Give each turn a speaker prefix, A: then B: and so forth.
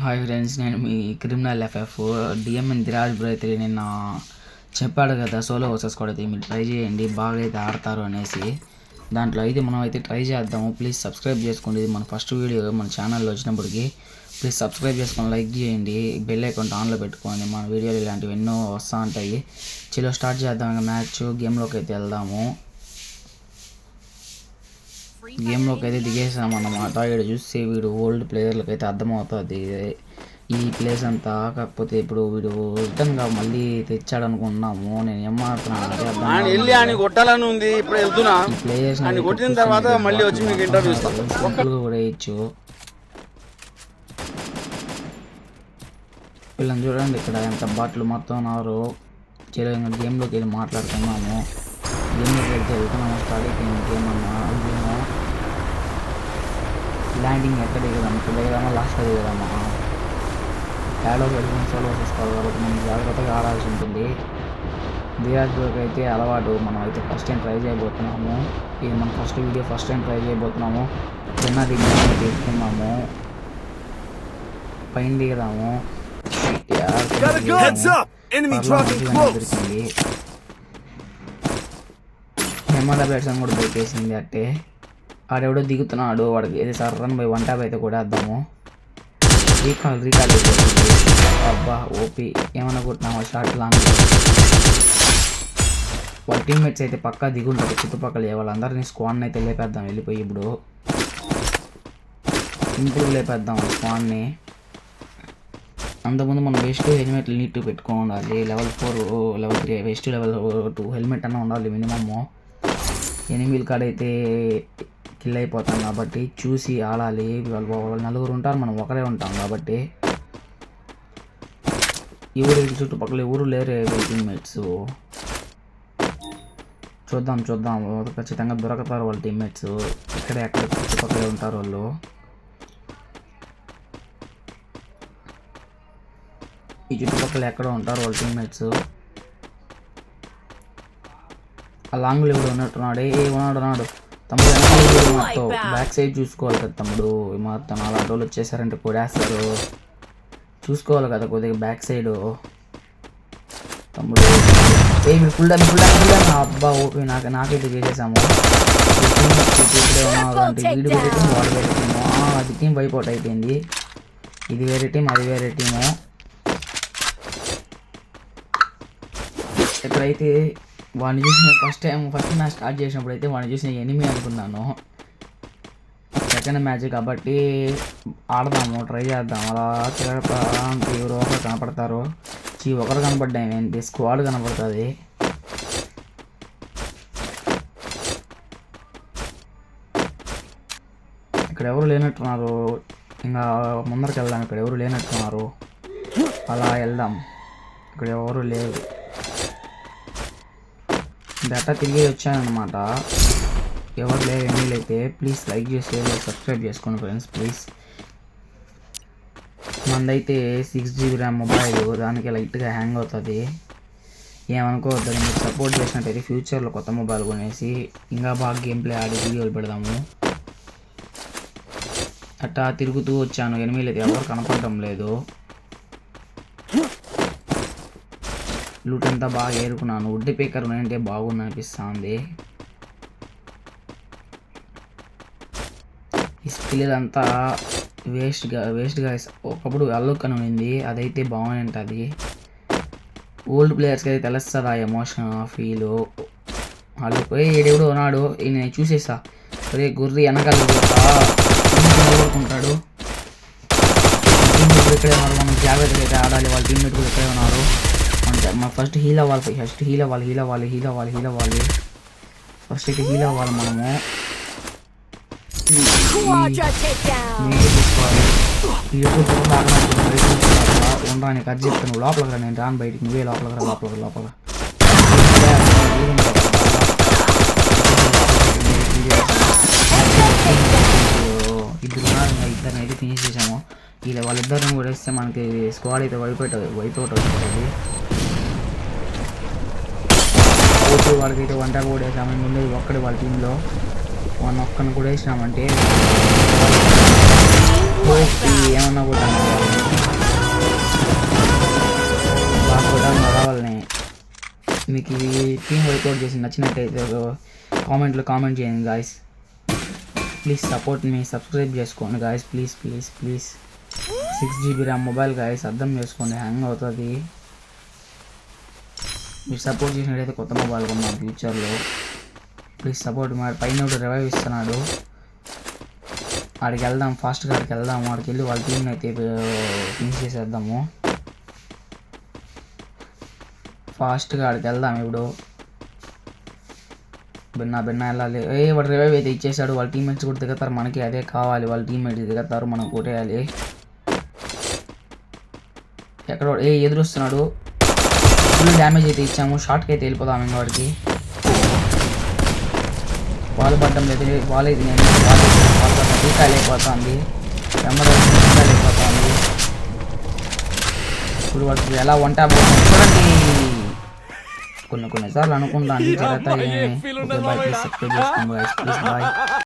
A: Hi friends, నేను మీ criminal FF డిఎంఎన్ Dheeraj bro అయితే నిన్న చెప్పాడు కదా సోలో వర్సెస్ కూడా అయితే మీరు ట్రై చేయండి, బాగా అయితే ఆడతారు అనేసి. దాంట్లో అయితే మనం అయితే ట్రై చేద్దాము. ప్లీజ్ సబ్స్క్రైబ్ చేసుకోండి. ఇది మన ఫస్ట్ వీడియో మన ఛానల్లో వచ్చినప్పటికి. ప్లీజ్ సబ్స్క్రైబ్ చేసుకొని లైక్ చేయండి, బెల్ ఐకాన్ ఆన్లో పెట్టుకోండి. మన వీడియోలు ఇలాంటివి ఎన్నో వస్తూ ఉంటాయి. చలో స్టార్ట్ చేద్దాం. ఇంకా మ్యాచ్ గేమ్లోకి అయితే వెళ్దాము. గేమ్లోకి అయితే దిగేసామన్నమాట. ఇక్కడ చూస్తే వీడు ఓల్డ్ ప్లేయర్లకు అయితే అర్థమవుతుంది ఈ ప్లేస్ అంతా. కాకపోతే ఇప్పుడు వీడు రిటర్న్గా మళ్ళీ తెచ్చాడు అనుకుంటున్నాము. నేను ఏం మాట్లాడుతున్నాను కూడా ఇచ్చు. వీళ్ళని చూడండి ఇక్కడ ఎంత బాట్లు మొత్తం ఉన్నారు. చలో ఇంకా గేమ్లోకి వెళ్ళి మాట్లాడుతున్నాము. గేమ్లోకి వెళ్తే వెళ్తున్నాము. స్టార్ట్ అయిపోయింది గేమ్ అన్నా. ల్యాండింగ్ ఎక్కడ దిగదాం, ఇక్కడ దిగదామా లాస్ట్లో దిగదామా? యాడో పెట్టుకుని సోలో చేసుకోవాలి కాబట్టి మనం జాగ్రత్తగా ఆడాల్సి ఉంటుంది. దిరాజ్ బ్రోకి అయితే అలవాటు. మనం అయితే ఫస్ట్ టైం ట్రై చేయబోతున్నాము. ఇది మన first video, first time try చేయబోతున్నాము. చిన్న దిగ్గు తీసుకున్నాము, పైన దిగదాము. దొరికింది. హెమదా బ్యాట్స్ కూడా దొరికేసింది. అట్టే ఆడెవడో దిగుతున్నాడు, వాడికి ఏది సార్ రన్ బై 1 ట్యాప్ అయితే కూడా వేద్దాము. రీకాల్ అయిపోతుంది. అబ్బా ఓపీ ఏమన్నా కొట్టినామా షార్ట్ లాంగ్. వాళ్ళ టీమ్మేట్స్ అయితే పక్కా దిగుంటారు చుట్టుపక్కల. వాళ్ళందరినీ స్క్వాడ్ని అయితే లేపేద్దాం వెళ్ళిపోయి. ఇప్పుడు సింపుల్గా లేపేద్దాం స్క్వాడ్ని. అంతకుముందు మనం వెస్ట్ హెల్మెట్లు నీట్గా పెట్టుకొని ఉండాలి. Level 4 level 3 west level 2 helmet అన్న ఉండాలి మినిమము. ఎనిమిది కాడైతే కిల్ అయిపోతాం కాబట్టి చూసి ఆడాలి. వాళ్ళు నలుగురు ఉంటారు, మనం ఒకరే ఉంటాం కాబట్టి. ఈ ఊరు చుట్టుపక్కల ఎవరు లేరు టీమ్మేట్స్. చూద్దాం ఖచ్చితంగా దొరకతారు వాళ్ళ టీమ్మేట్స్. ఎక్కడ చుట్టుపక్కలే ఉంటారు వాళ్ళు. ఈ చుట్టుపక్కల ఎక్కడ ఉంటారు వాళ్ళ టీమ్మేట్స్. ఆ లాంగ్లో ఎవడు ఉన్నట్టున్నాడు. ఉన్నాడు తమ్ముడు. మొత్తం బ్యాక్ సైడ్ చూసుకోవాలి కదా తమ్ముడు. మొత్తం అలాంటి వాళ్ళు వచ్చేసారంటే కొడేస్తారు. చూసుకోవాలి కదా కొద్దిగా బ్యాక్ సైడ్ తమ్ముడు. ఫుల్ టైం అబ్బా ఓపీ. నాకైతే చేసేసాము. ఇక్కడే ఉన్నారు అంటే వీడు వేరే టీం, వాడు వేరే టీము. అది టీం వైపౌట్ అయిపోయింది. ఇది వేరే టీం, అది వేరే టీము. ఎక్కడైతే వాడిని చూసిన ఫస్ట్ మ్యాచ్ స్టార్ట్ చేసినప్పుడు అయితే వాడిని చూసిన ఎనిమి అనుకున్నాను. సెకండ్ మ్యాచ్ కాబట్టి ఆడదాము, ట్రై చేద్దాం. అలా తిరగతా ఎవరో ఒకరు కనపడతారు. ఒకరు కనపడ్డాయి ఏంటి, స్క్వాడ్ కనపడుతుంది. ఇక్కడ ఎవరు లేనట్టున్నారు. ఇంకా ముందరికి వెళ్దాం. ఇక్కడ ఎవరు లేనట్టున్నారు, అలా వెళ్దాం. ఇక్కడ ఎవరు లేరు. డేటా తిరిగి వచ్చానమాట. ఎవరు లేరు ఎన్నీళ్ళు అయితే. ప్లీజ్ లైక్ చేసి సబ్స్క్రైబ్ చేసుకోండి ఫ్రెండ్స్ ప్లీజ్. మందైతే 6GB ర్యామ్ మొబైల్, దానికి లైట్గా హ్యాంగ్ అవుతుంది. ఏమనుకోవద్దు. మీరు సపోర్ట్ చేసినట్టయితే ఫ్యూచర్లో కొత్త మొబైల్ కొనేసి ఇంకా బాగా గేమ్ ప్లే ఆడి వీడియోలు పెడదాము. అట్టా తిరుగుతూ వచ్చాను. ఎనిమిది అయితే ఎవరు కనపడటం లేదు. లూట్ అంతా బాగా ఏరుకున్నాను. వుడ్ పేకర్ అంటే బాగుంది అనిపిస్తుంది. ఈ స్కిల్ అంతా వేస్ట్గా ఒకప్పుడు అల్లుక్ అని ఉంది, అదైతే బాగుంది ఉంటుంది. ఓల్డ్ ప్లేయర్స్కి అయితే తెలుస్తుంది ఆ ఎమోషన్ ఫీలు. అల్లుక్ ఏడెవడో ఉన్నాడు, నేను చూసేసా. ఒరే గుర్రి వెనకాల నిలబడుకుంటాడు. ఇక్కడే ఉన్నారు, మనం జాగ్రత్తగా అయితే ఆడాలి. వాళ్ళ టీమ్మేట్ కూడా ఇక్కడే ఉన్నారు. ఫస్ట్ హీల్ అవ్వాలి. ఫస్ట్ అయితే హీల్ అవ్వాలి మనము. ఉండడానికి అది చెప్తాను. లోపలికి రా, నేను రాను బయటికి. నువ్వే లోపలికి రా. ఇద్దరిని అయితే ఫినిష్ చేసాము. ఇలా వాళ్ళిద్దరిని కూడా వేస్తే మనకి స్క్వాడ్ అయితే వైపౌట్ అవుతుంది. వాడికైతే 1 ట్యాప్ కూడా వేసాము. ముందు ఒక్కడే వాళ్ళ టీంలో ఒక్కడిని కూడా వేసినామంటే ఏమన్నా కూడా మీకు ఈ టీం వర్కౌట్ చేసి నచ్చినట్టయితే కామెంట్లో కామెంట్ చేయండి guys. Please support me, subscribe చేసుకోండి guys. Please please please. 6 GB RAM mobile guys, అర్థం చేసుకోండి, హ్యాంగ్ అవుతుంది. మీరు సపోర్ట్ చేసినట్టయితే కొత్త మొబైల్ కొన్నాం ఫ్యూచర్లో. Please support. మరి పైన ఒకటి రివైవ్ ఇస్తున్నాడు, ఆడికి వెళ్దాం, ఫాస్ట్గా ఆడికి వెళ్దాము. ఆడికి వెళ్ళి వాళ్ళ టీంని అయితే ఫినిష్ చేసేద్దాము. ఫాస్ట్గా ఆడికి వెళ్దాం. ఇప్పుడు బిన్నా వెళ్ళాలి. వాడు రివైవ్ అయితే ఇచ్చేసాడు. వాళ్ళ టీమ్మేట్స్ కూడా దిగుతారు, మనకి అదే కావాలి. వాళ్ళ టీమ్మేట్స్ దిగుతారు, మనం కొట్టేయాలి. ఎక్కడ ఎదురొస్తున్నాడు. ఫుల్ డ్యామేజ్ అయితే ఇచ్చాము. షార్ట్కి అయితే వెళ్ళిపోదాం. ఇంకా వాడికి బాల్ పడ్డం లేదు. బాల్ అయితే నేను బాల్ పడ్డం టీకాయలు అయిపోతుంది. టీకాయలు అయిపోతుంది. ఇప్పుడు వాడికి ఎలా వంట చూడండి. కొన్నిసార్లు అనుకుంటాను జరుగుతాయి. బాయ్, ప్లీజ్ సబ్స్క్రైబ్ చేసుకోండి.